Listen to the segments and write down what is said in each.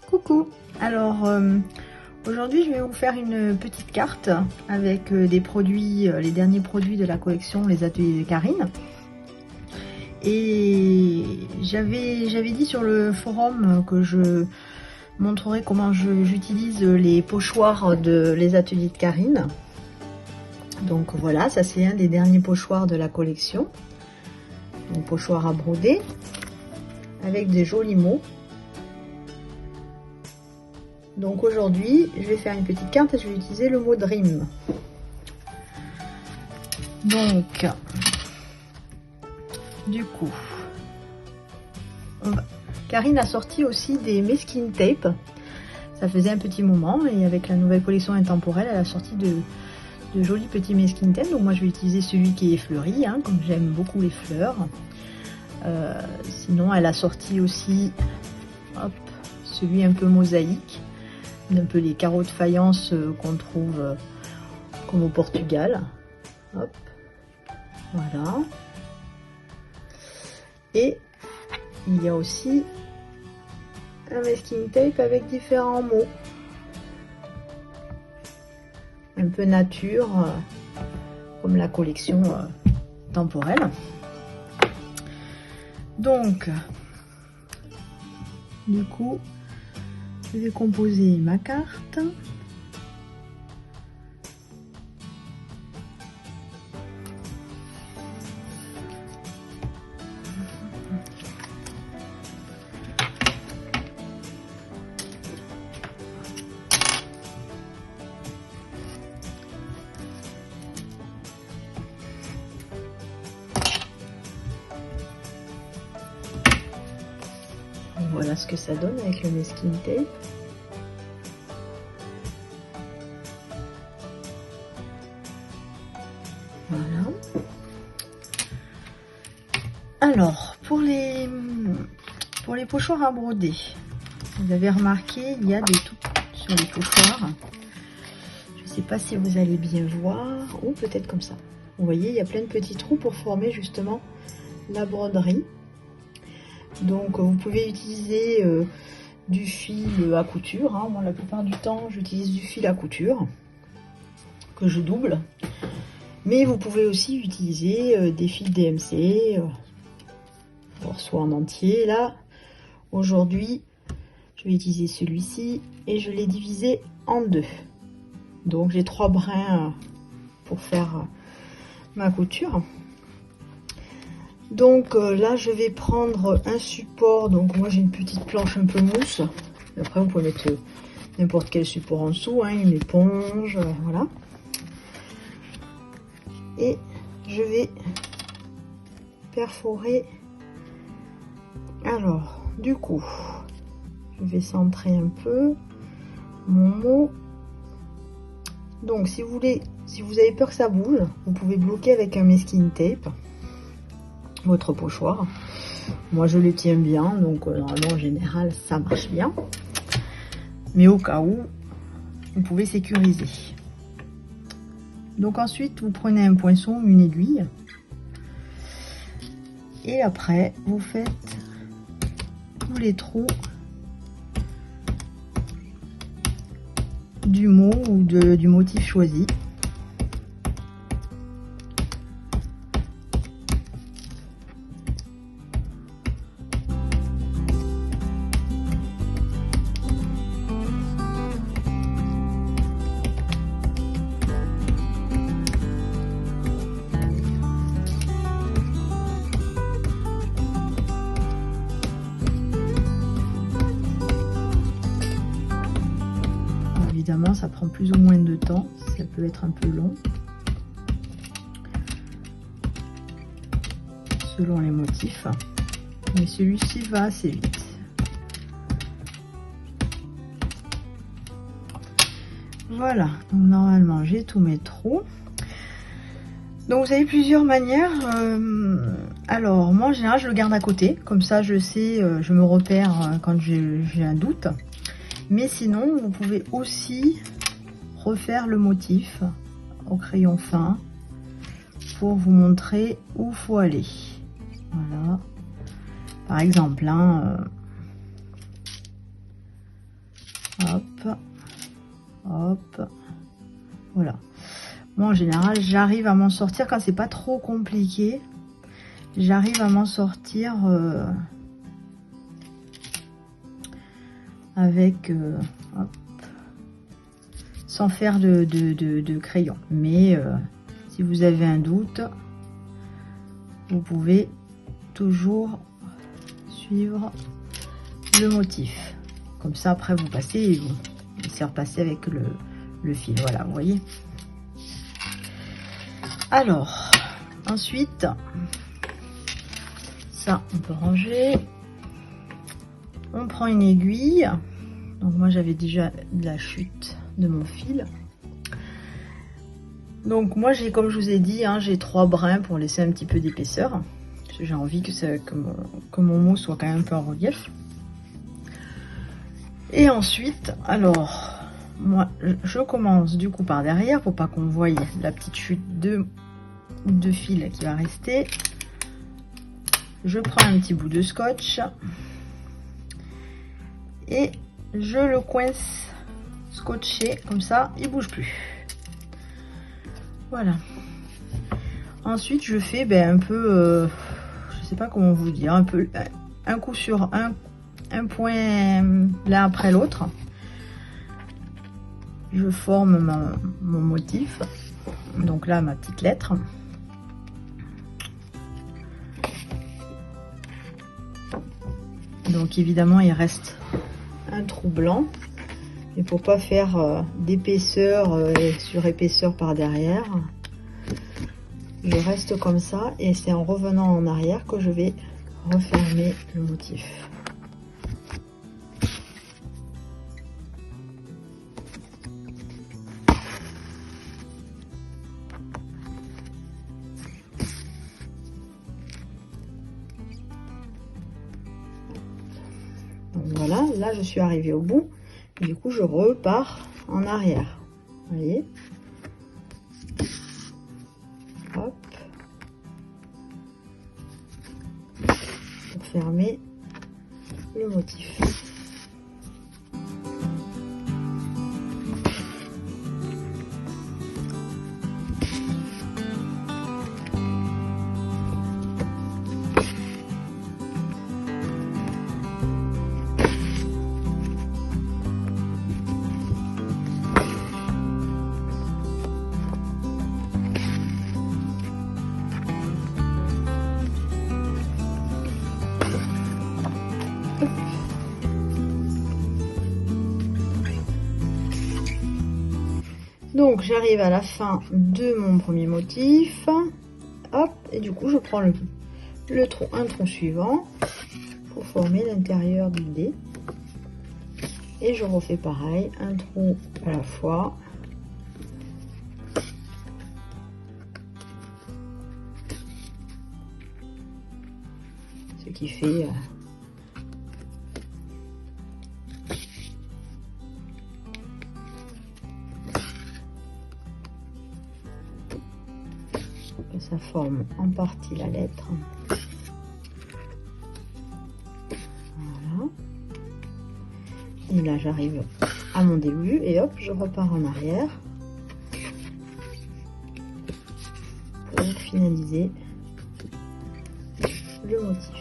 Coucou. Alors aujourd'hui je vais vous faire une petite carte avec des produits, les derniers produits de la collection Les Ateliers de Karine. Et j'avais dit sur le forum que je montrerai comment j'utilise les pochoirs de Les Ateliers de Karine. Donc voilà, ça c'est un des derniers pochoirs de la collection. Un pochoir à broder avec des jolis mots. Donc aujourd'hui, je vais faire une petite carte et je vais utiliser le mot Dream. Donc, du coup, Karine a sorti aussi des masking tape. Ça faisait un petit moment et avec la nouvelle collection intemporelle, elle a sorti de jolis petits masking tape. Donc moi, je vais utiliser celui qui est fleuri, hein, comme j'aime beaucoup les fleurs. Sinon, elle a sorti aussi, hop, celui un peu mosaïque. Un peu les carreaux de faïence qu'on trouve comme au Portugal. Hop, voilà. Et il y a aussi un masking tape avec différents mots. Un peu nature, comme la collection temporelle. Donc, du coup, je vais composer ma carte. Voilà ce que ça donne avec le masking tape. Voilà. Alors, pour les pochoirs à broder, vous avez remarqué, il y a des trous sur les pochoirs. Je ne sais pas si vous allez bien voir, ou peut-être comme ça. Vous voyez, il y a plein de petits trous pour former justement la broderie. Donc vous pouvez utiliser du fil à couture, hein. Moi la plupart du temps j'utilise du fil à couture que je double, mais vous pouvez aussi utiliser des fils DMC, soit en entier. Là aujourd'hui je vais utiliser celui-ci et je l'ai divisé en deux, donc j'ai 3 brins pour faire ma couture. Donc là je vais prendre un support, donc moi j'ai une petite planche un peu mousse, après vous pouvez mettre n'importe quel support en dessous, hein, une éponge, voilà. Et je vais perforer. Alors du coup je vais centrer un peu mon mot. Donc si vous avez peur que ça bouge, vous pouvez bloquer avec un masking tape votre pochoir. Moi je le tiens bien, donc normalement en général ça marche bien, mais au cas où vous pouvez sécuriser. Donc ensuite vous prenez un poinçon ou une aiguille et après vous faites tous les trous du mot ou du motif choisi. Évidemment, ça prend plus ou moins de temps, ça peut être un peu long, selon les motifs, mais celui-ci va assez vite. Voilà, donc normalement j'ai tous mes trous. Donc vous avez plusieurs manières. Alors moi en général je le garde à côté, comme ça je sais, je me repère quand j'ai un doute. Mais sinon vous pouvez aussi refaire le motif au crayon fin pour vous montrer où il faut aller. Voilà. Par exemple, hein, hop, hop, voilà. Moi, en général, j'arrive à m'en sortir quand c'est pas trop compliqué. J'arrive à m'en sortir avec hop, sans faire de crayon. Mais si vous avez un doute, vous pouvez toujours suivre le motif. Comme ça, après, vous passez et vous laissez repasser avec le fil. Voilà, vous voyez. Alors, ensuite, ça, on peut ranger. On prend une aiguille. Donc, moi, j'avais déjà de la chute de mon fil. Donc, moi, j'ai, comme je vous ai dit, hein, j'ai 3 brins pour laisser un petit peu d'épaisseur. Parce que j'ai envie que mon mot soit quand même un peu en relief. Et ensuite, alors, moi, je commence du coup par derrière pour pas qu'on voie la petite chute de fil qui va rester. Je prends un petit bout de scotch et je le coince scotché comme ça, il bouge plus. Voilà. Ensuite, je fais un peu, je sais pas comment vous dire, un peu un coup sur un point l'un après l'autre. Je forme mon motif. Donc là, ma petite lettre. Donc évidemment, il reste un trou blanc. Et pour pas faire d'épaisseur sur épaisseur par derrière, je reste comme ça. Et c'est en revenant en arrière que je vais refermer le motif. Donc voilà, là je suis arrivée au bout. Et du coup, je repars en arrière. Vous voyez? Hop. Pour fermer le motif. Donc j'arrive à la fin de mon premier motif, hop, et du coup je prends un tronc suivant pour former l'intérieur du dé, et je refais pareil, un trou à la fois. Ce qui fait ça forme en partie la lettre. Voilà. Et là, j'arrive à mon début et hop, je repars en arrière pour finaliser le motif.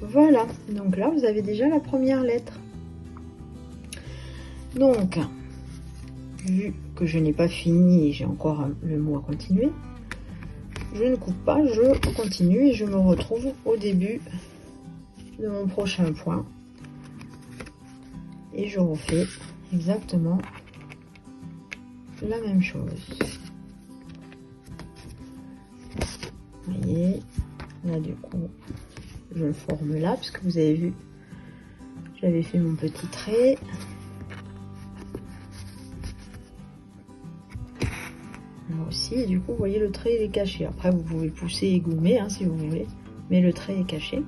Voilà, donc là vous avez déjà la première lettre. Donc, vu que je n'ai pas fini et j'ai encore le mot à continuer, je ne coupe pas, je continue et je me retrouve au début de mon prochain point. Et je refais exactement la même chose. Vous voyez, là du coup, je le forme là, puisque vous avez vu, j'avais fait mon petit trait. Là aussi. ici et du coup vous voyez le trait il est caché. Après vous pouvez pousser et gommer hein, si vous voulez, mais le trait est caché.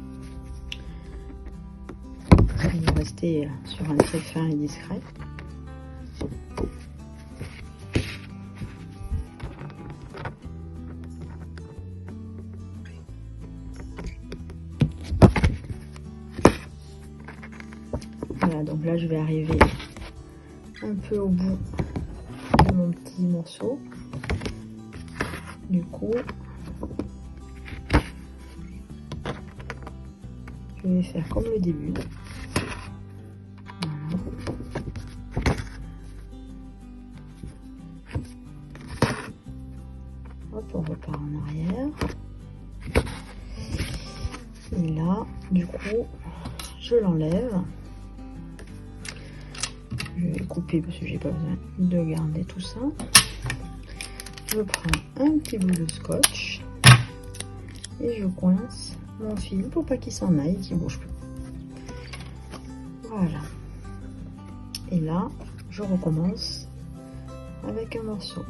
Il va rester sur un trait fin et discret. Voilà, donc là je vais arriver un peu au bout de mon petit morceau. Du coup, je vais faire comme le début. Voilà. Hop, on repart en arrière. Et là, du coup, je l'enlève. Je vais couper parce que j'ai pas besoin de garder tout ça. Je prends un petit bout de scotch et je coince mon fil pour pas qu'il s'en aille et qu'il bouge plus. Voilà. Et là, je recommence avec un morceau.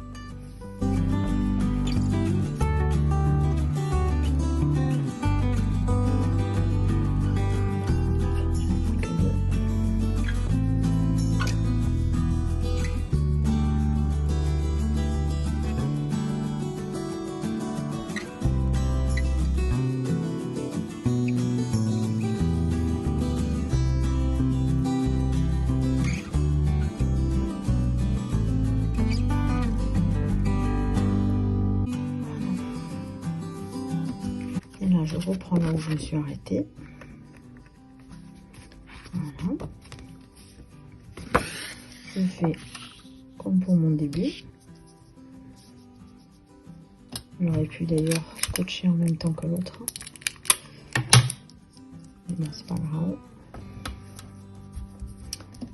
Là, je reprends là où je me suis arrêtée. Voilà. Je fais comme pour mon début. J'aurais pu d'ailleurs scotcher en même temps que l'autre. Mais bon, c'est pas grave.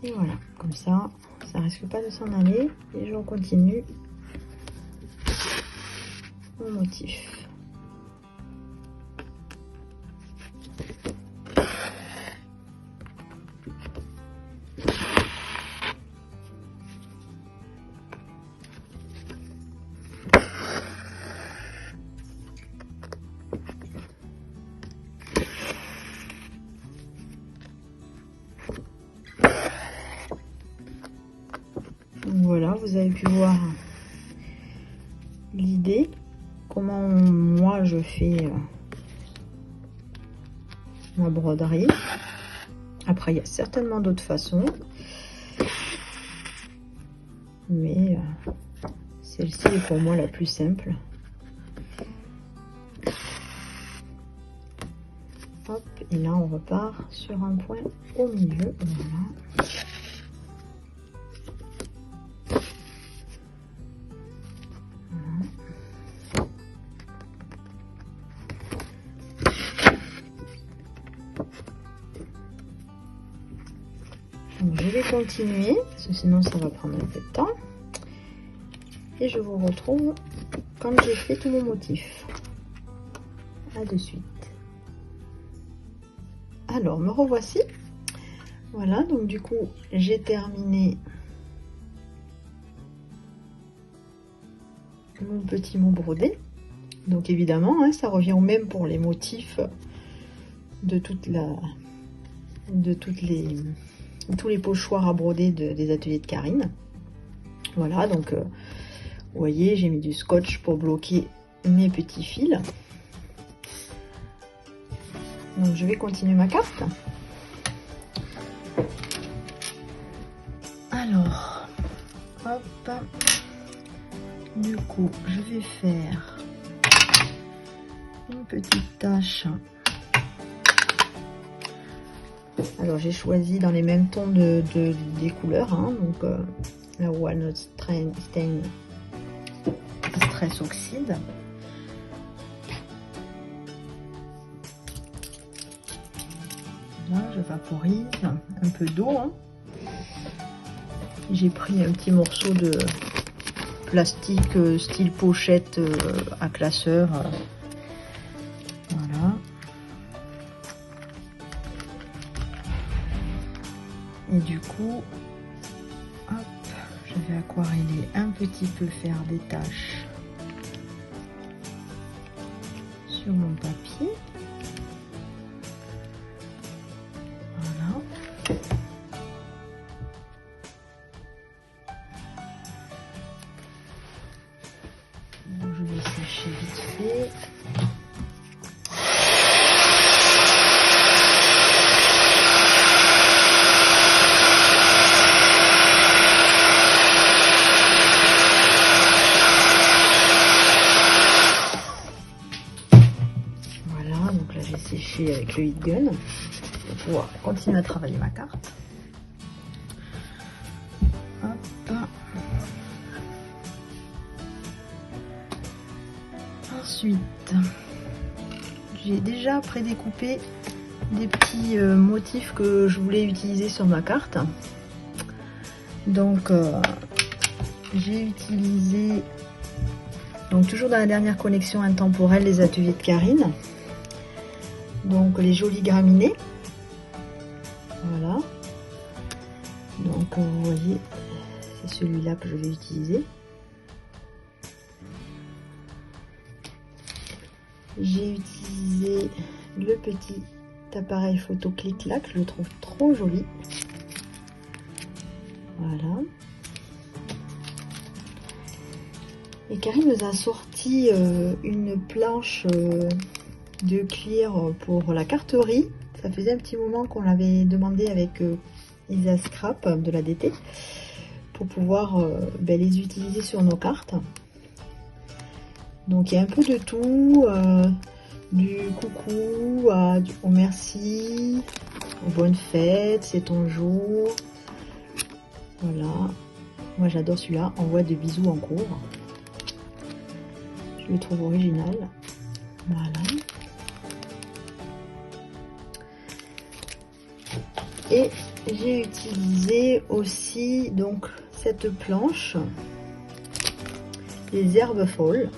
Et voilà, comme ça risque pas de s'en aller. Et je continue mon motif. Voilà, vous avez pu voir l'idée, comment moi je fais ma broderie. Après, il y a certainement d'autres façons, mais celle-ci est pour moi la plus simple. Hop, et là on repart sur un point au milieu. Voilà. Donc, je vais continuer, parce que sinon ça va prendre un peu de temps. Et je vous retrouve quand j'ai fait tout mon motif. À de suite. Alors, me revoici. Voilà, donc du coup, j'ai terminé mon petit mot brodé. Donc évidemment, hein, ça revient au même pour les motifs de tous les pochoirs à broder des ateliers de Karine. Voilà, donc vous voyez, j'ai mis du scotch pour bloquer mes petits fils. Donc je vais continuer ma carte. Alors, hop, du coup, je vais faire une petite tache. Alors j'ai choisi dans les mêmes tons des couleurs, hein, donc la Walnut Stain Stress Oxide. Là, je vaporise un peu d'eau. Hein. J'ai pris un petit morceau de plastique style pochette à classeur. Voilà. Et du coup, hop, je vais aquareller un petit peu, faire des taches sur mon papier. Voilà. Donc, je vais sécher vite fait. Sécher avec le heat gun pour pouvoir continuer à travailler ma carte. Hop. Ensuite, j'ai déjà prédécoupé des petits motifs que je voulais utiliser sur ma carte. Donc j'ai utilisé, donc toujours dans la dernière collection intemporelle, les ateliers de Karine. Donc les jolis graminées, voilà, donc vous voyez, c'est celui-là que je vais utiliser. J'ai utilisé le petit appareil photo clic-clac, je le trouve trop joli, voilà. Et Karine nous a sorti une planche de clear pour la carterie. Ça faisait un petit moment qu'on l'avait demandé avec Isa Scrap de la DT pour pouvoir les utiliser sur nos cartes. Donc il y a un peu de tout, du coucou au merci, aux bonnes fêtes, c'est ton jour. Voilà, moi j'adore celui-là, envoie de bisous en cours. Je le trouve original. Voilà. Et j'ai utilisé aussi donc cette planche des herbes folles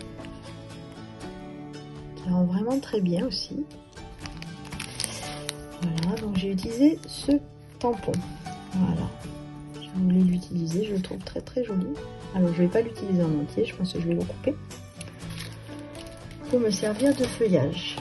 qui rend vraiment très bien aussi. Voilà, donc j'ai utilisé ce tampon. Voilà, je voulais l'utiliser, je le trouve très très joli. Alors je vais pas l'utiliser en entier, je pense que je vais le couper pour me servir de feuillage.